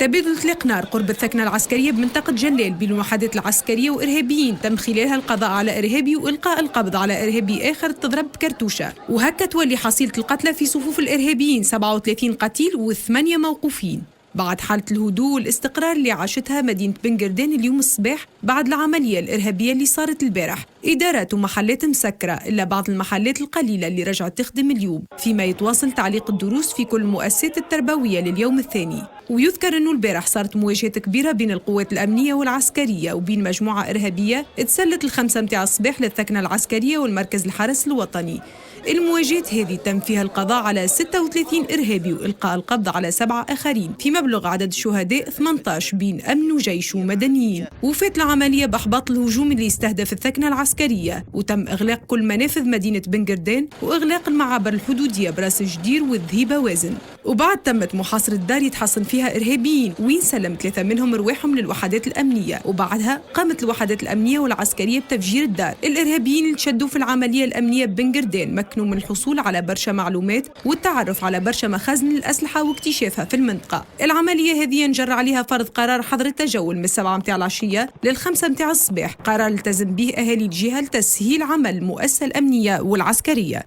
تبادل إطلاق نار قرب الثكنة العسكرية بمنطقة جلال بين الوحدات العسكرية وإرهابيين تم خلالها القضاء على إرهابي وإلقاء القبض على إرهابي آخر تضرب بكرتوشة، وهكا تولي حصيلة القتلى في صفوف الإرهابيين 37 قتيل و8 موقوفين بعد حالة الهدوء والاستقرار اللي عاشتها مدينة بن قردان اليوم الصباح بعد العملية الإرهابية اللي صارت البارح. إدارات ومحلات مسكرة إلا بعض المحلات القليلة اللي رجعت تخدم اليوم، فيما يتواصل تعليق الدروس في كل المؤسسات التربوية لليوم الثاني. ويذكر أنه البارح صارت مواجهات كبيرة بين القوات الأمنية والعسكرية وبين مجموعة إرهابية تسلت 5 متاع الصباح للثكنة العسكرية والمركز الحرس الوطني. المواجهات هذه تم فيها القضاء على 36 إرهابي وإلقاء القبض على 7 آخرين، في مبلغ عدد الشهداء 18 بين أمن وجيش ومدنيين. وفات العملية بإحباط الهجوم اللي استهدف الثكنة العسكرية، وتم إغلاق كل منافذ مدينة بن قردان وإغلاق المعابر الحدودية براس جدير والذهيبة وازن. وبعد تمت محاصرة دار يتحصن فيها إرهابيين وين سلم 3 منهم رواحهم للوحدات الأمنية، وبعدها قامت الوحدات الأمنية والعسكرية بتفجير الدار. الإرهابيين اللي تشدوا في العملية الأمنية ببن قردان مكنوا من الحصول على برشا معلومات والتعرف على برشا مخازن الأسلحة واكتشافها في المنطقة. العملية هذه ينجر عليها فرض قرار حظر التجول من 7 متاع العشية لل5 متاع الصباح، قرار التزم به أهالي الجهة لتسهيل عمل المؤسسة الأمنية والعسكرية.